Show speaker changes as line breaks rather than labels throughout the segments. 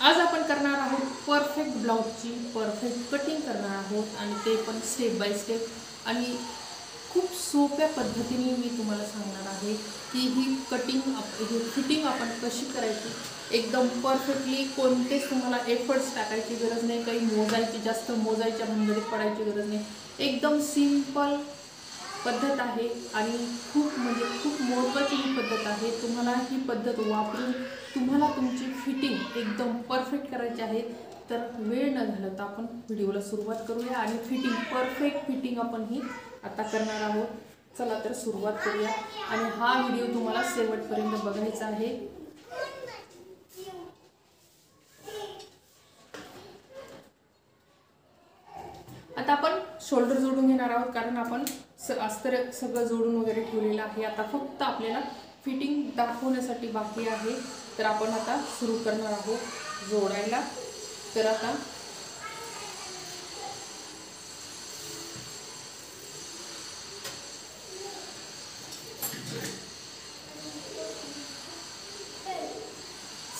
आज आपण करणार आहोत परफेक्ट ब्लाउजची परफेक्ट कटिंग करणार आहोत आणि ते पण स्टेप बाय स्टेप आणि खूप सोप्या पद्धतीने मी तुम्हाला सांगणार आहे की ही फिटिंग आपण कशी करायची एकदम परफेक्टली. कोणतेच तुम्हाला एफर्ट्स टाकायची गरज नाही, काही जास्त मोजायच्या भानगडीत पडायची गरज नाही. एकदम सिंपल पद्धत आहे आणि खूप महत्त्वाची ही पद्धत आहे. तुम्हाला ही पद्धत वापरून तुम्हाला तुमची फिटिंग एकदम परफेक्ट करायची आहे. तर वेळ न घालवता आपण व्हिडिओला सुरुवात करूया आणि परफेक्ट फिटिंग आपण ही आता करणार आहोत. चला तर सुरुवात करूया आणि हा व्हिडिओ तुम्हाला शेवटपर्यंत बघायचा आहे. आता आपण शोल्डर जोडून घेणार आहोत कारण आपण अस्तर सगळं जोडून वगैरे ठेवलेलं आहे. आता फक्त आपल्याला फिटिंग दाखवण्यासाठी बाकी आहे. तर आपण आता सुरू करणार आहोत जोडायला. तर आता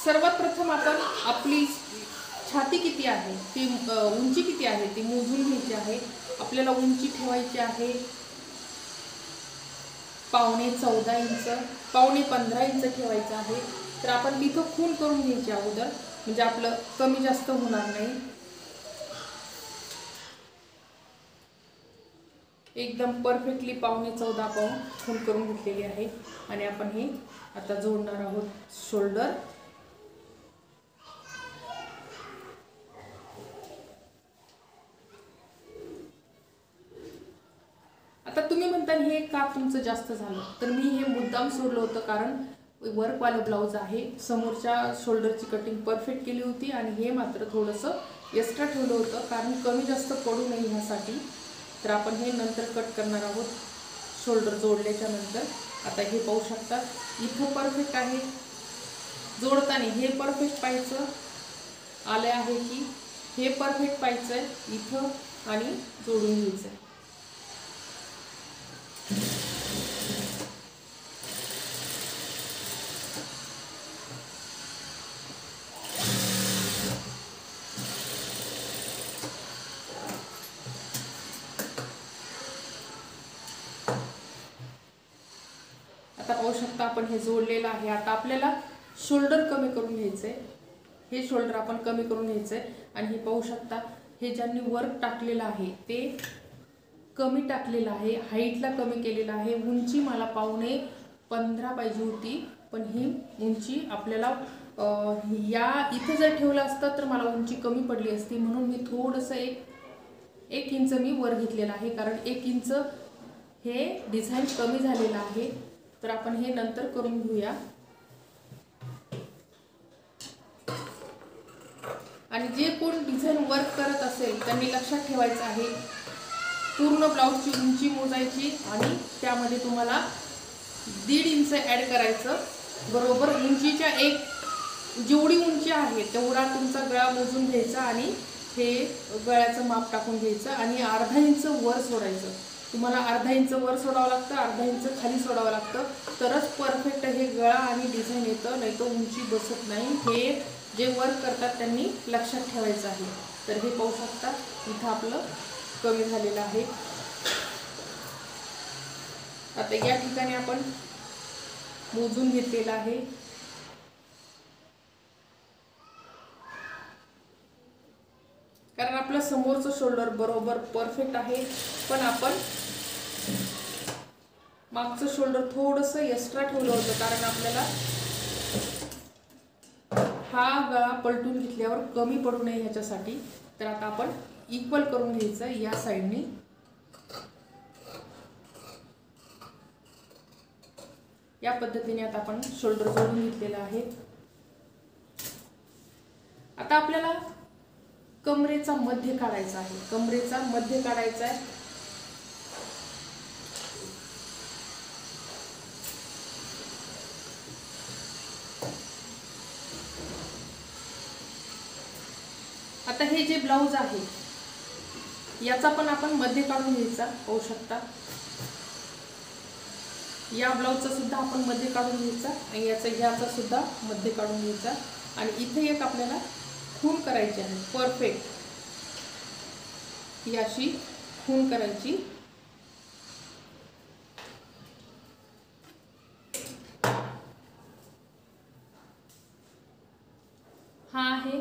सर्वात प्रथम आपण आपली छाती किती आहे ती उंची किती आहे ती मोजून घ्यायची आहे. आपल्याला उंची ठेवायची आहे 14.5 इंच, 15.5 इंच ठेवायचं आहे. तर आपण तिथं खूण करून घ्यायची अगोदर, म्हणजे आपलं कमी जास्त होणार नाही. एकदम परफेक्टली 14.5 पाऊण खूण करून घेतलेली आहे आणि आपण हे आता जोडणार आहोत शोल्डर. आता तुम्ही म्हणता हे का तुमचं जास्त झालं, तर मी हे मुद्दाम सोडलं होतं कारण वर्कवालं ब्लाऊज आहे. समोरच्या शोल्डरची कटिंग परफेक्ट केली होती आणि हे मात्र थोडंसं एक्स्ट्रा ठेवलं होतं कारण कमी जास्त पडू नये ह्यासाठी. तर आपण हे नंतर कट करणार आहोत शोल्डर जोडल्याच्या नंतर. आता हे पाहू शकता इथं परफेक्ट आहे. जोडताना हे परफेक्ट पाहायचं आलं आहे की हे परफेक्ट पाहायचं आहे इथं आणि जोडून घ्यायचं आहे. आता पाहू शकता आपण हे जोडलेलं आहे. आता आपल्याला शोल्डर कमी करून घ्यायचंय. हे शोल्डर आपण कमी करून घ्यायचंय आणि हे पाहू शकता हे ज्यांनी वर्क टाकलेलं आहे ते कमी टाकलेलं आहे, हाईटला कमी केलेलं आहे. उंची मला 15.5 पाहिजे होती पण ही उंची आपल्याला या इथे जर ठेवलं असतं तर मला उंची कमी पडली असती, म्हणून मी थोडंसं एक इंच मी वर घेतलेलं आहे कारण 1 इंच हे डिझाईन कमी झालेलं आहे. तर आपण हे नंतर करून घेऊया. आणि जे कोण डिझाईन वर्क करत असेल त्यांनी लक्षात ठेवायचं आहे पूर्ण ब्लाऊजची उंची मोजायची आणि त्यामध्ये तुम्हाला 1.5 इंच ॲड करायचं. बरोबर उंचीच्या जेवढी उंची आहे तेवढा तुमचा गळा मोजून घ्यायचा आणि हे गळ्याचं माप टाकून घ्यायचं आणि 1/2 इंच वर सोडायचं. तुम्हाला 1/2 इंच वर सोडावं लागतं, 1/2 इंच खाली सोडावं लागतं, तरच परफेक्ट हे गळा आणि डिझाईन येतं, नाही तर उंची बसत नाही. हे जे वर्क करतात त्यांनी लक्षात ठेवायचं आहे. तर हे पाहू शकता इथं आपलं कमी झालेलं आहे. आता या ठिकाणी आपण मोजून घेतलेलं आहे. कारण आपलं समोरचं शोल्डर बरोबर परफेक्ट आहे पण आपण मागचं शोल्डर थोडंसं एक्स्ट्रा ठेवलं होतं कारण आपल्याला हा गळा पलटून घेतल्यावर कमी पडू नये ह्याच्यासाठी. तर आता आपण इक्वल करून घ्यायचं या साईडनी. या पद्धतीने आता आपण शोल्डर जोडून घेतलेला आहे. आता आपल्याला कमरेचा मध्य काढायचा आहे. कमरेचा मध्य काढायचा आहे. आता हे जे ब्लाऊज आहे याचा पण आपण मध्य काढून घ्यायचा. पाहू शकता या ब्लाऊजचा सुद्धा आपण मध्य काढून घ्यायचा आणि ह्याचा सुद्धा मध्य काढून घ्यायचा आणि इथे एक आपल्याला खून करायची आहे परफेक्ट, ही अशी खून करायची. हा आहे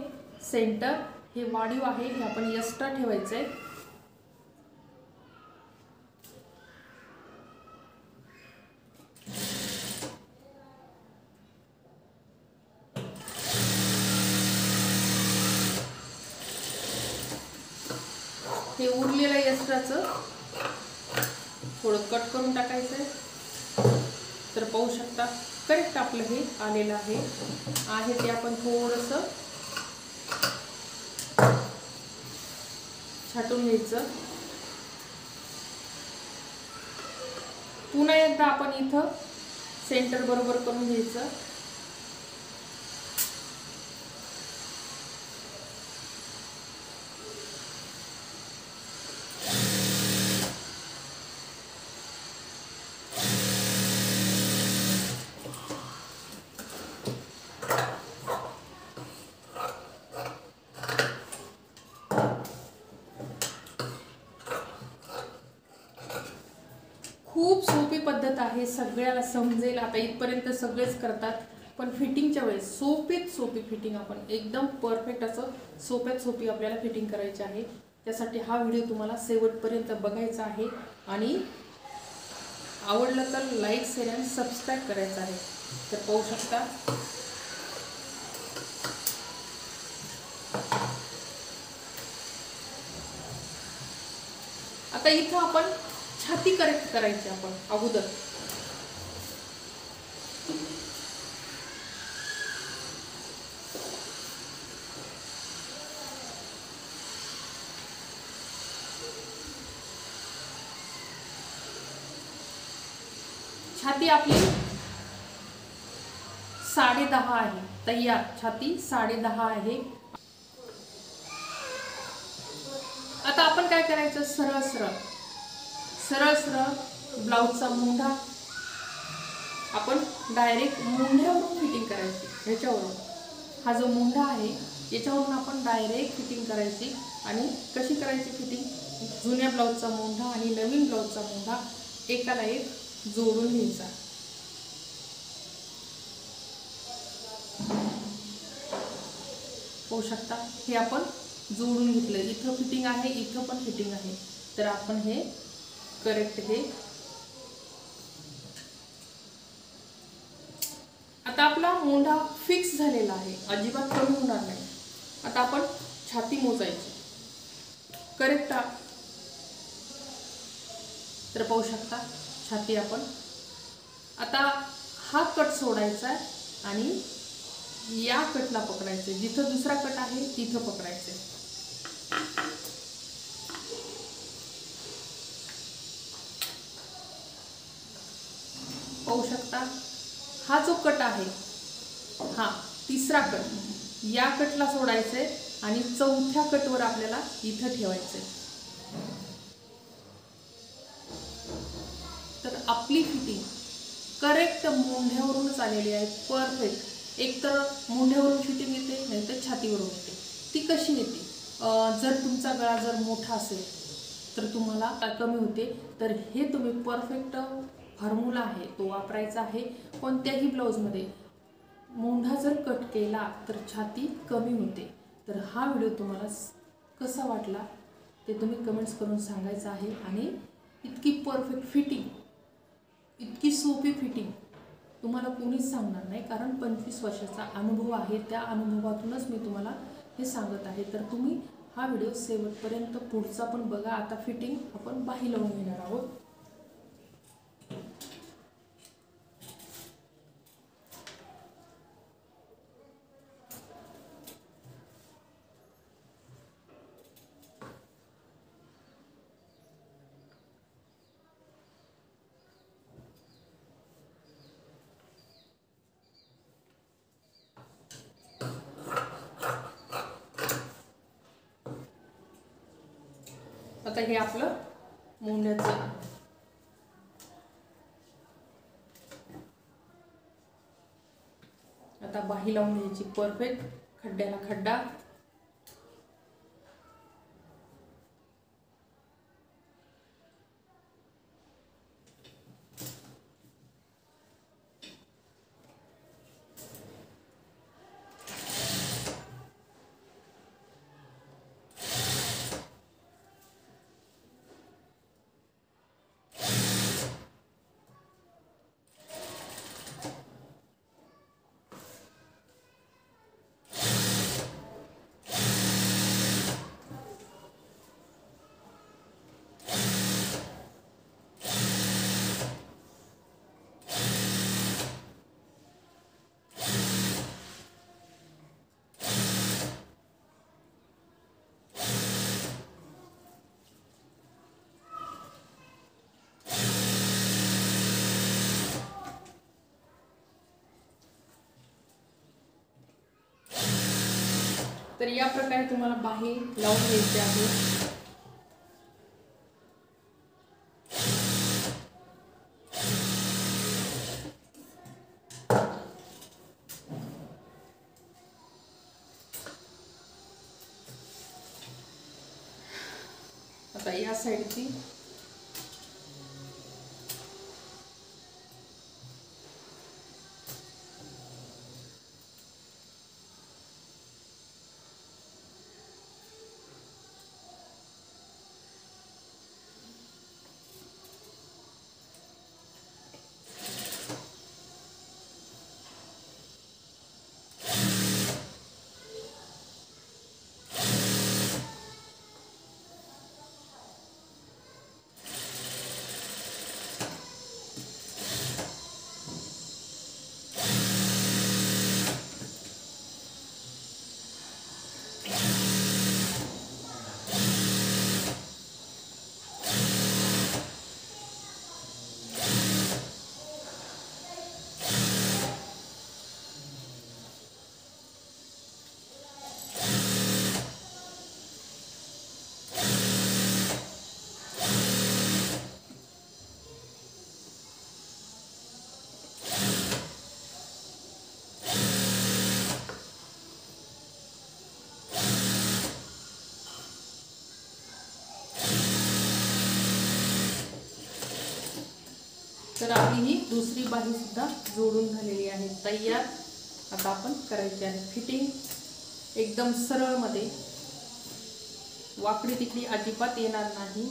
सेंटर, हे वाढीव आहे, हे आपण एक्स्ट्रा ठेवायचंय. हे उरलेलं एक्स्ट्राचं थोडं कट करून टाकायचंय. तर पाहू शकता करेक्ट आपलं हे आलेलं आहे ते आपण थोडंसं छाटून घ्यायचं. पुन्हा एकदा आपण इथं सेंटर बरोबर करून घ्यायचं. खूप सोपी पद्धत आहे, सगळ्याला समजेल. आता इथपर्यंत सगळेच करतात, पण फिटिंगच्या वेळेस सोपीत सोपी फिटिंग आपण एकदम परफेक्ट असं सोप्यात सोपी आपल्याला फिटिंग करायची आहे. त्यासाठी हा व्हिडिओ तुम्हाला शेवटपर्यंत बघायचा आहे आणि आवडलं तर लाईक शेअर आणि सबस्क्राईब करायचं आहे. तर पाहू शकता आता इथं आपण छाती करेक्ट करायची. आपण अगोदर छाती आपली 10.5 आहे तयार. छाती 10.5 आहे. आता आपण काय करायचं, सरळ सरळ सरळ सरळ ब्लाउजचा मुंढा आपण डायरेक्ट मुंढ्यावरून फिटिंग करायची. ह्याच्यावरून हा जो मुंढा आहे याच्यावरून आपण डायरेक्ट फिटिंग करायची. आणि कशी करायची फिटिंग, जुन्या ब्लाउजचा मुंढा आणि नवीन ब्लाउजचा मुंढा एकाला एक जोडून घ्यायचा. होऊ शकता हे आपण जोडून घेतलं. इथं फिटिंग आहे, इथं पण फिटिंग आहे. तर आपण हे करेक्ट हे आता आपला मुंढा फिक्स झालेला आहे, अजिबात कमी होणार नाही. आता आपण छाती मोजायची करेक्ट. तर पाहू शकता छाती आपण आता हा कट सोडायचा आणि या कटला पकडायचं. जिथं दुसरा कट आहे तिथं पकडायचं. पाहू शकता हा जो कट आहे हा तिसरा कट, या कटला सोडायचंय आणि चौथ्या कटवर आपल्याला इथं ठेवायचंय. तर आपली फिटिंग करेक्ट मुंढ्यावरूनच आलेली आहे, परफेक्ट. एक तर मुंढ्यावरून फिटिंग येते, नाही तर छातीवरून येते. ती कशी येते, जर तुमचा गळा जर मोठा असेल तर तुम्हाला कमी होते. तर हे तुम्ही परफेक्ट फॉर्म्युला आहे तो वापरायचा आहे. कोणत्याही ब्लाऊजमध्ये मुंढा जर कट केला तर छाती कमी होते. तर हा व्हिडिओ तुम्हाला कसा वाटला ते तुम्ही कमेंट्स करून सांगायचं आहे. आणि इतकी परफेक्ट फिटिंग, इतकी सोपी फिटिंग तुम्हाला कोणीच सांगणार नाही, कारण 25 वर्षाचा अनुभव आहे. त्या अनुभवातूनच मी तुम्हाला हे सांगत आहे. तर तुम्ही हा व्हिडिओ शेवटपर्यंत पुढचा पण बघा. आता फिटिंग आपण बाही लावून घेणार आहोत. आता हे आपलं मुंढ्याचं आता बाही लावून घ्यायची परफेक्ट, खड्ड्याला खड्डा. तर या प्रकारे तुम्हाला बाही लावून घ्यायची आहे. आता या साईडची तर आपली ही दुसरी बाही सुद्धा जोडून झालेली आहे तयार. आता आपण करायची आहे फिटिंग एकदम सरळ मध्ये, वाकडी तिकडी अजिबात येणार नाही.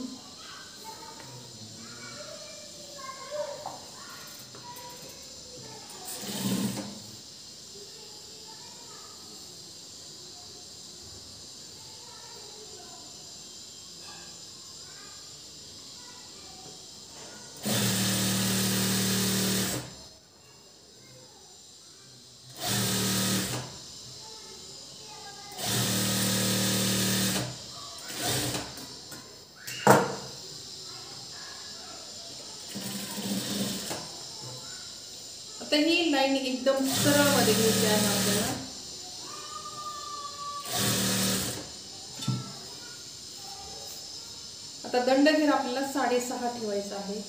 आता ही लाईन एकदम सरळ मध्ये घ्यायची आहे आपल्याला. आता दंडघेर आपल्याला 6.5 ठेवायचा आहे.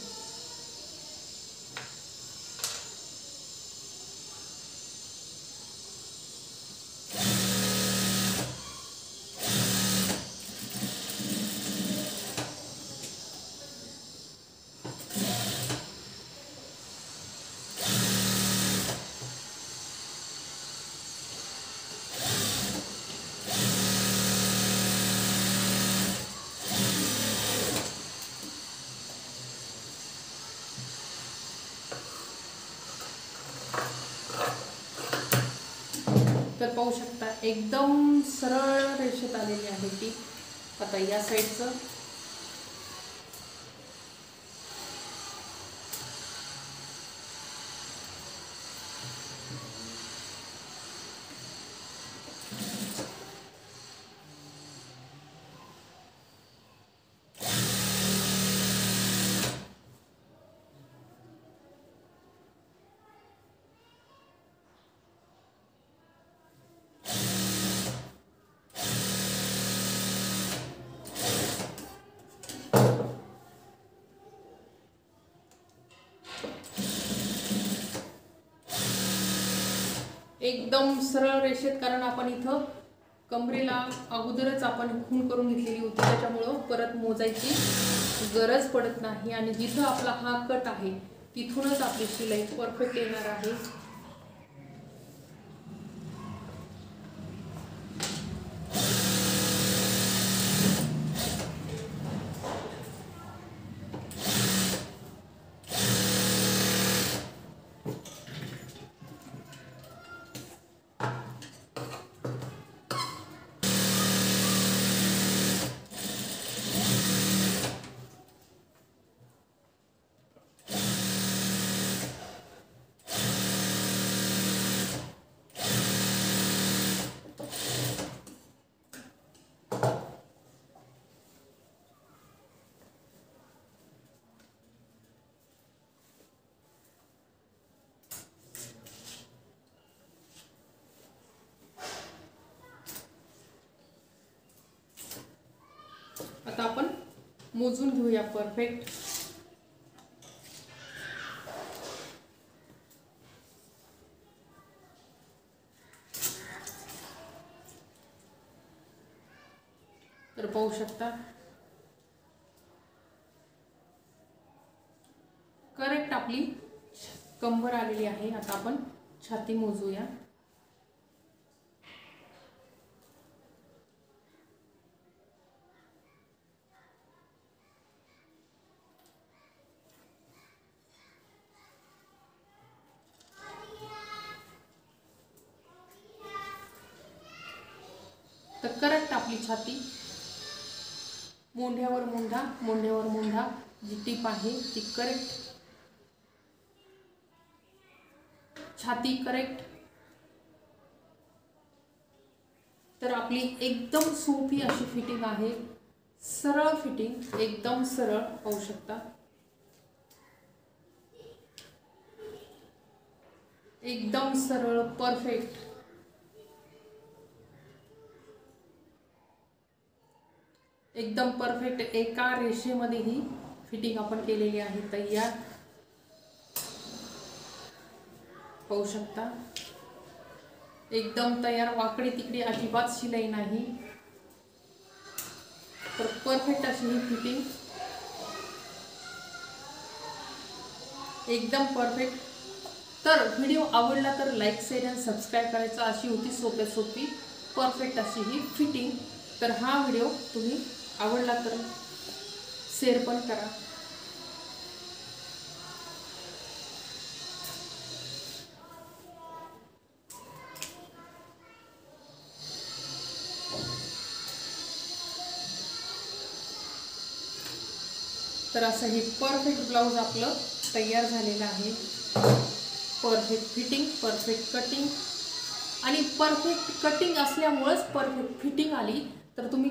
तर पाहू शकता एकदम सरळ रेषेत आलेली आहे ती. आता या साईडचं एकदम सरळ रेषेत, कारण आपण इथं कमरेला अगोदरच आपण खून करून घेतलेली होती, त्याच्यामुळं परत मोजायची गरज पडत नाही. आणि जिथं आपला हा कट आहे तिथूनच आपली शिलाई परफेक्ट येणार आहे. मोजून घेऊया परफेक्ट. तर पाहू शकता करेक्ट आपली कंबर आलेली आहे. आता आपण छाती मोजूया. तर करेक्ट आपली छाती, मोंढ्यावर मोंढा, मोंढ्यावर मोंढा जी टीप आहे ती करेक्ट, छाती करेक्ट. तर आपली एकदम सोपी अशी फिटिंग आहे, सरळ फिटिंग, एकदम सरळ. पाहू शकता एकदम सरळ परफेक्ट. एकदम परफेक्ट एका रेषेमध्ये ही फिटिंग आपण केलेली आहे तयार. पाहू शकता एकदम तयार, वाकडी तिकडी अजिबात शिलाई नाही. तर परफेक्ट अशी ही फिटिंग, एकदम परफेक्ट. तर व्हिडिओ आवडला तर लाईक शेअर आणि सबस्क्राईब करायचं. अशी होती सोप्या सोपी परफेक्ट अशी ही फिटिंग. तर हा व्हिडिओ तुम्ही आवडला तर शेअर पण करा. तर असं हे परफेक्ट ब्लाऊज आपलं तयार झालेलं आहे. परफेक्ट फिटिंग, परफेक्ट कटिंग आणि परफेक्ट कटिंग असल्यामुळेच परफेक्ट फिटिंग आली. तर तुम्ही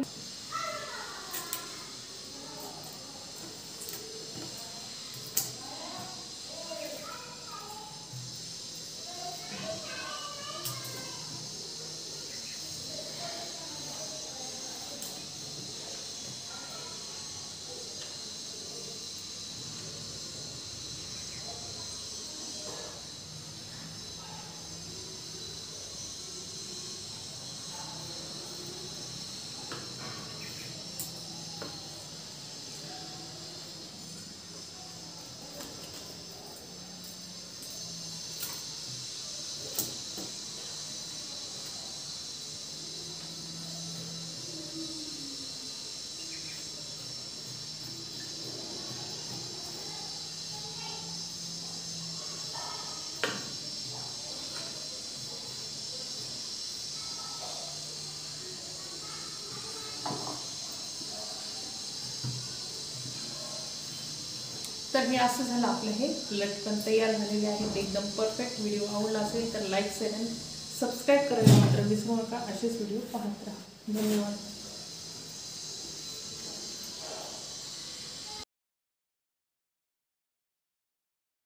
तर हे असं झालं आपलं हे लटकन तयार झालेले आहेत एकदम परफेक्ट. व्हिडिओ आवडला असेल तर लाईक शेअर आणि सबस्क्राईब करायला मात्र विसरू नका. असेच व्हिडिओ पाहत राहा. धन्यवाद.